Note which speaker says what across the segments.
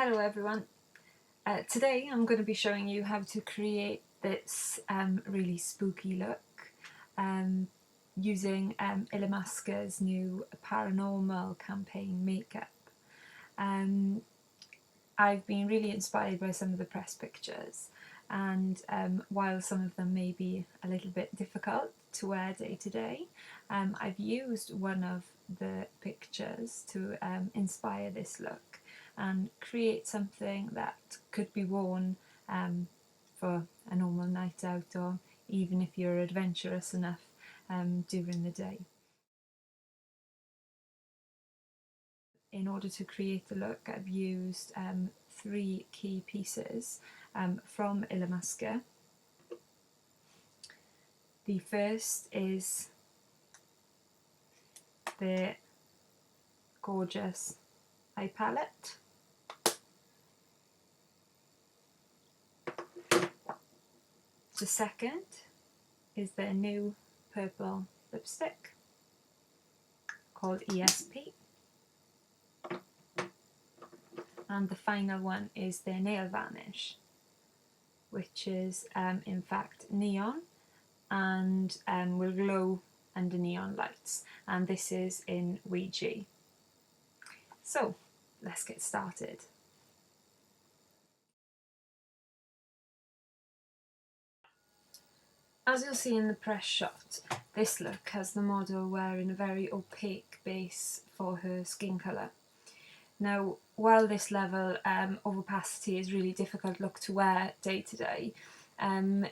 Speaker 1: Hello everyone. Today I'm going to be showing you how to create this really spooky look using Illamasqua's new Paranormal campaign makeup. I've been really inspired by some of the press pictures, and while some of them may be a little bit difficult to wear day to day, I've used one of the pictures to inspire this look and create something that could be worn for a normal night out, or even if you're adventurous enough during the day. In order to create the look, I've used three key pieces from Illamasqua. The first is the gorgeous eye palette. The second is their new purple lipstick called ESP. And the final one is their nail varnish, which is in fact neon and will glow under neon lights, and this is in Ouija. So let's get started. As you'll see in the press shot, this look has the model wearing a very opaque base for her skin colour. Now, while this level of opacity is really difficult look to wear day to day,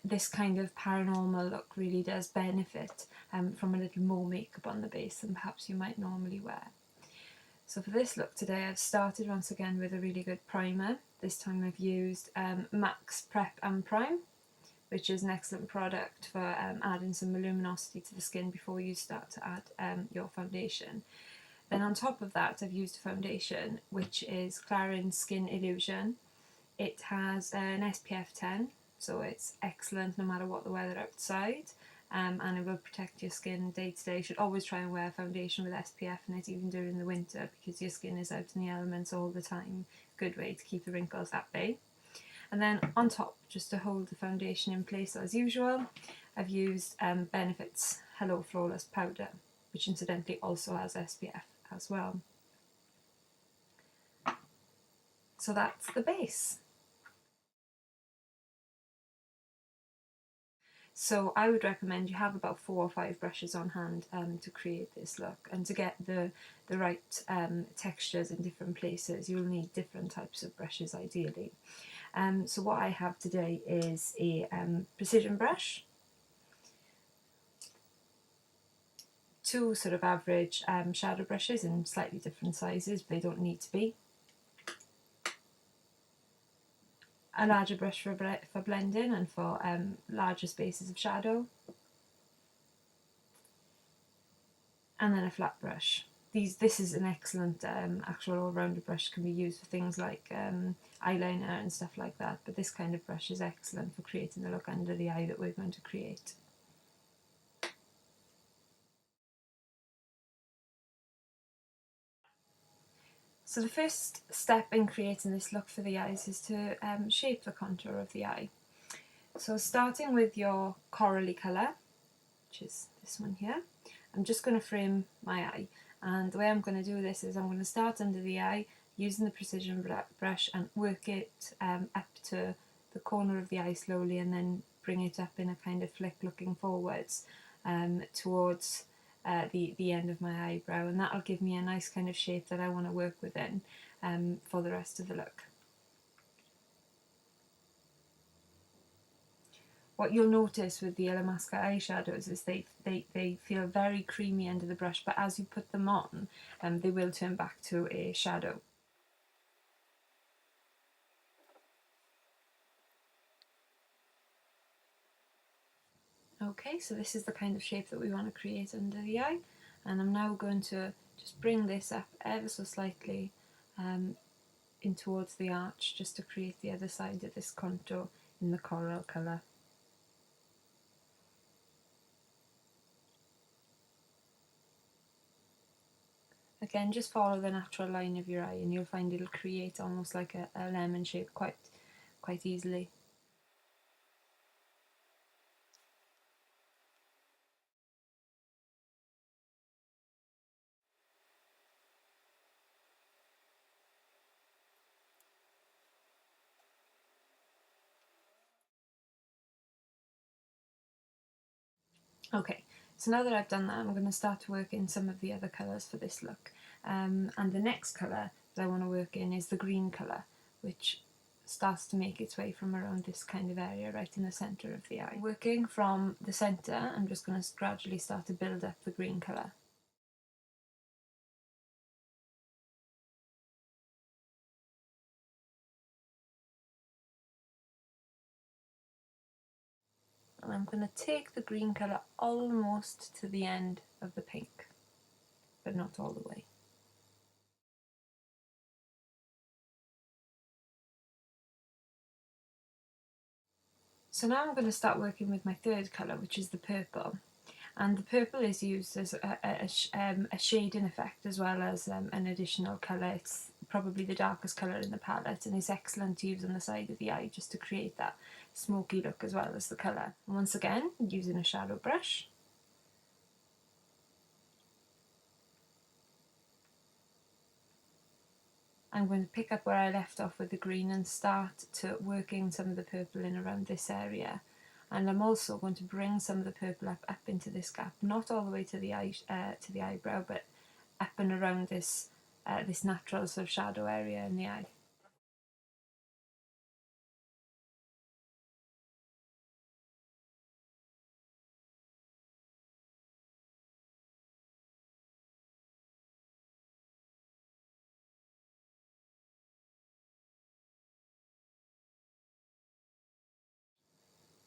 Speaker 1: this kind of paranormal look really does benefit from a little more makeup on the base than perhaps you might normally wear. So for this look today, I've started once again with a really good primer. This time I've used MAC's Prep and Prime, which is an excellent product for adding some luminosity to the skin before you start to add your foundation. Then on top of that, I've used a foundation which is Clarins Skin Illusion. It has an SPF 10, so it's excellent no matter what the weather outside, and it will protect your skin day to day. You should always try and wear foundation with SPF in it, even during the winter, because your skin is out in the elements all the time. Good way to keep the wrinkles at bay. And then on top, just to hold the foundation in place as usual, I've used Benefit's Hello Flawless Powder, which incidentally also has SPF as well. So that's the base. So I would recommend you have about 4 or 5 brushes on hand to create this look, and to get the right textures in different places you'll need different types of brushes ideally. So what I have today is a precision brush, 2 sort of average shadow brushes in slightly different sizes, but they don't need to be, a larger brush for blending and for larger spaces of shadow, and then a flat brush. This is an excellent actual all-rounder brush, can be used for things like eyeliner and stuff like that, but this kind of brush is excellent for creating the look under the eye that we're going to create. So the first step in creating this look for the eyes is to shape the contour of the eye. So starting with your corally colour, which is this one here, I'm just going to frame my eye, and the way I'm going to do this is I'm going to start under the eye using the precision brush and work it up to the corner of the eye slowly, and then bring it up in a kind of flick looking forwards towards the end of my eyebrow, and that'll give me a nice kind of shape that I want to work within for the rest of the look. What you'll notice with the Illamasqua eyeshadows is they feel very creamy under the brush, but as you put them on, they will turn back to a shadow. Okay, so this is the kind of shape that we want to create under the eye, and I'm now going to just bring this up ever so slightly in towards the arch, just to create the other side of this contour in the coral colour. Again, just follow the natural line of your eye and you'll find it'll create almost like a lemon shape quite easily. Okay, so now that I've done that, I'm going to start to work in some of the other colours for this look. And the next colour that I want to work in is the green colour, which starts to make its way from around this kind of area right in the centre of the eye. Working from the centre, I'm just going to gradually start to build up the green colour. And I'm going to take the green colour almost to the end of the pink, but not all the way. So now I'm going to start working with my third colour, which is the purple. And the purple is used as a shading effect as well as an additional colour. It's probably the darkest colour in the palette and is excellent to use on the side of the eye just to create that smoky look as well as the colour. And once again, using a shadow brush, I'm going to pick up where I left off with the green and start to working some of the purple in around this area. And I'm also going to bring some of the purple up into this gap, not all the way to the eyebrow, but up and around this this natural sort of shadow area in the eye.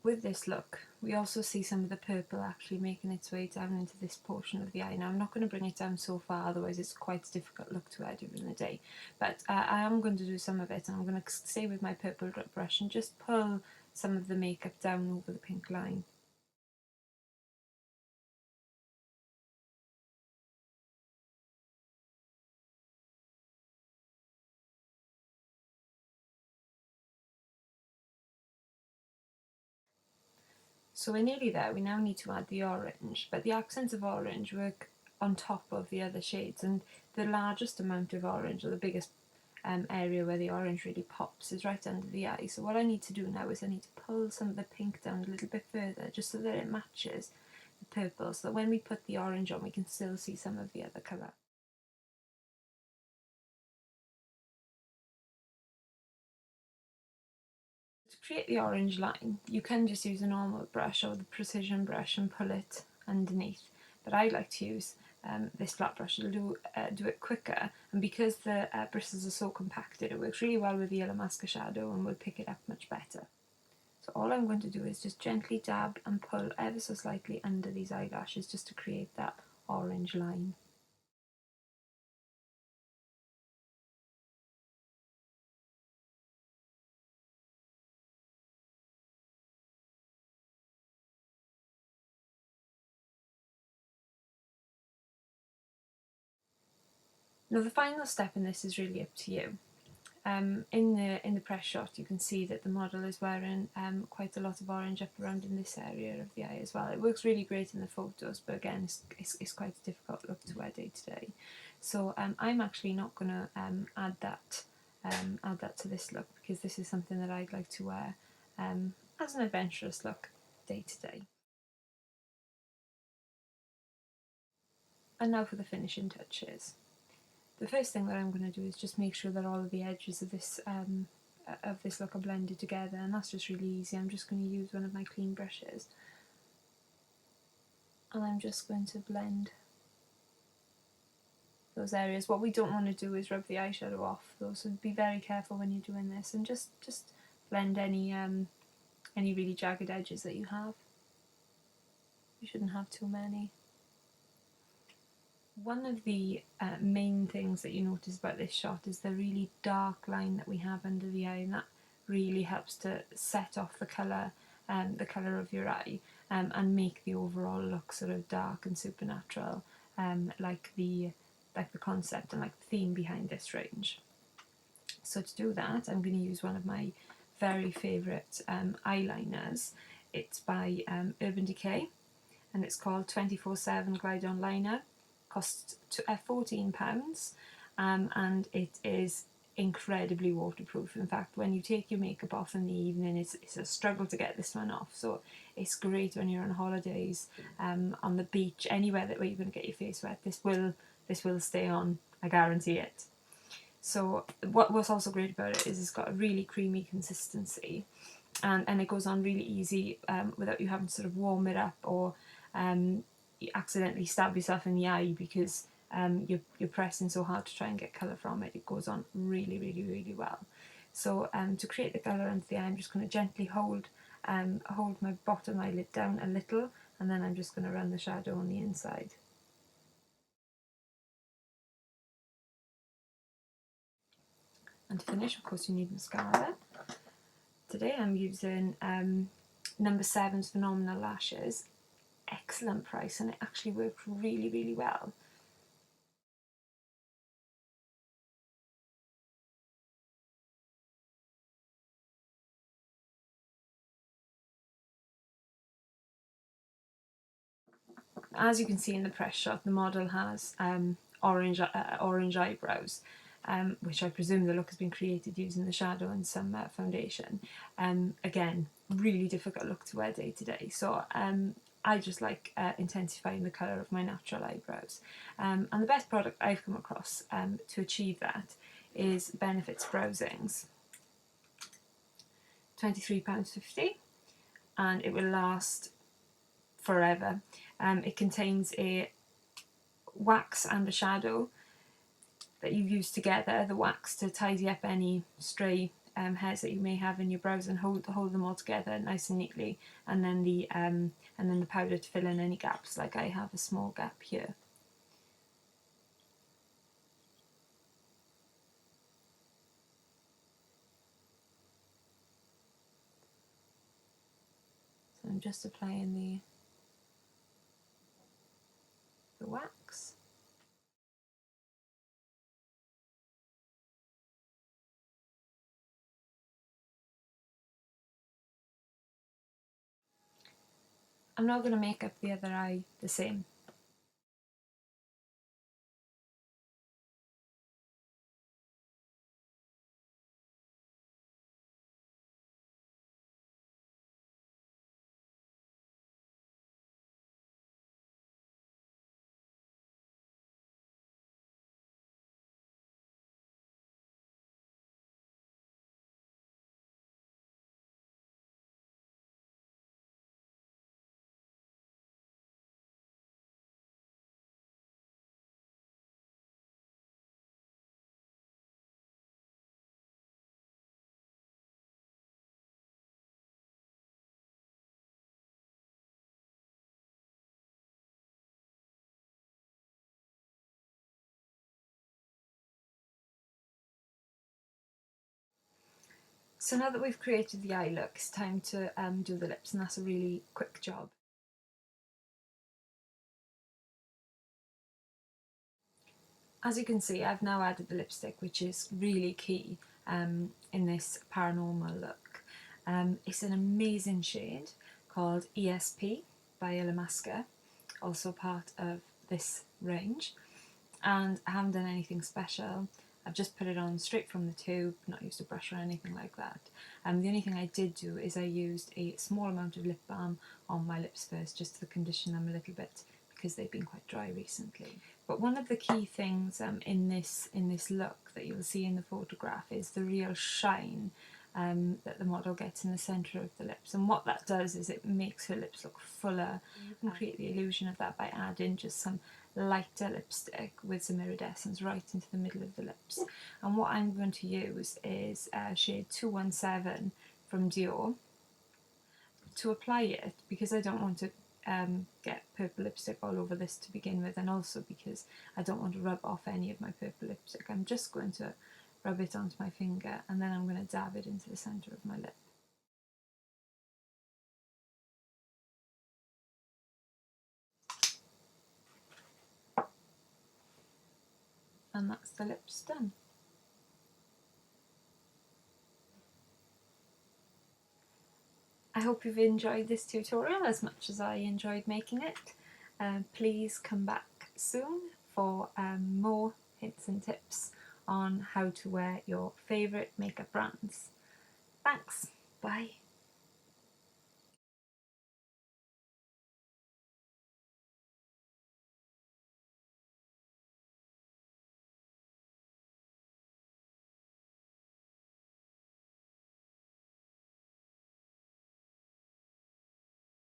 Speaker 1: With this look, we also see some of the purple actually making its way down into this portion of the eye. Now I'm not going to bring it down so far, otherwise it's quite a difficult look to wear during the day. But I am going to do some of it, and I'm going to stay with my purple brush and just pull some of the makeup down over the pink line. So we're nearly there. We now need to add the orange, but the accents of orange work on top of the other shades, and the largest amount of orange, or the biggest area where the orange really pops, is right under the eye. So what I need to do now is I need to pull some of the pink down a little bit further, just so that it matches the purple, so that when we put the orange on we can still see some of the other colour. To create the orange line, you can just use a normal brush or the precision brush and pull it underneath, but I like to use this flat brush. It'll do it quicker, and because the bristles are so compacted, it works really well with the Illamasqua shadow and will pick it up much better. So all I'm going to do is just gently dab and pull ever so slightly under these eyelashes just to create that orange line. Now the final step in this is really up to you. In the press shot, you can see that the model is wearing quite a lot of orange up around in this area of the eye as well. It works really great in the photos, but again, it's quite a difficult look to wear day to day. So I'm actually not going to add that to this look, because this is something that I'd like to wear as an adventurous look day to day. And now for the finishing touches. The first thing that I'm going to do is just make sure that all of the edges of this look are blended together, and that's just really easy. I'm just going to use one of my clean brushes, and I'm just going to blend those areas. What we don't want to do is rub the eyeshadow off though, so be very careful when you're doing this, and just blend any really jagged edges that you have. You shouldn't have too many. One of the main things that you notice about this shot is the really dark line that we have under the eye, and that really helps to set off the colour of your eye, and make the overall look sort of dark and supernatural, like the like the concept and like the theme behind this range. So to do that, I'm going to use one of my very favourite eyeliners. It's by Urban Decay, and it's called 24/7 Glide On Liner. Costs £14, and it is incredibly waterproof. In fact, when you take your makeup off in the evening, it's a struggle to get this one off. So it's great when you're on holidays, on the beach, anywhere where you're going to get your face wet. This will stay on, I guarantee it. So what's also great about it is it's got a really creamy consistency, and it goes on really easy without you having to sort of warm it up, or you accidentally stab yourself in the eye because you're pressing so hard to try and get colour from it. It goes on really, really, really well. So to create the colour under the eye, I'm just going to gently hold my bottom eyelid down a little, and then I'm just going to run the shadow on the inside. And to finish, of course, you need mascara. Today I'm using number 7's Phenomenal Lashes. Excellent price, and it actually works really, really well. As you can see in the press shot, the model has orange eyebrows, which I presume the look has been created using the shadow and some foundation. Again, really difficult look to wear day to day, so I just like intensifying the colour of my natural eyebrows. And the best product I've come across to achieve that is Benefit's Browsings. £23.50, and it will last forever. It contains a wax and a shadow that you use together. The wax to tidy up any stray hairs that you may have in your brows and hold them all together nice and neatly, and then the powder to fill in any gaps, like I have a small gap here. So I'm just applying the wax. I'm now going to make up the other eye the same. So now that we've created the eye look, it's time to do the lips, and that's a really quick job. As you can see, I've now added the lipstick, which is really key in this paranormal look. It's an amazing shade called ESP by Illamasqua, also part of this range, and I haven't done anything special. I've just put it on straight from the tube, not used a brush or anything like that. The only thing I did do is I used a small amount of lip balm on my lips first, just to condition them a little bit, because they've been quite dry recently. But one of the key things in this look that you'll see in the photograph is the real shine that the model gets in the centre of the lips, and what that does is it makes her lips look fuller. You can create the illusion of that by adding just some lighter lipstick with some iridescence right into the middle of the lips. And what I'm going to use is shade 217 from Dior to apply it, because I don't want to get purple lipstick all over this to begin with, and also because I don't want to rub off any of my purple lipstick. I'm just going to rub it onto my finger, and then I'm going to dab it into the centre of my lip. and that's the lips done. I hope you've enjoyed this tutorial as much as I enjoyed making it. Please come back soon for more hints and tips on how to wear your favourite makeup brands. Thanks, bye.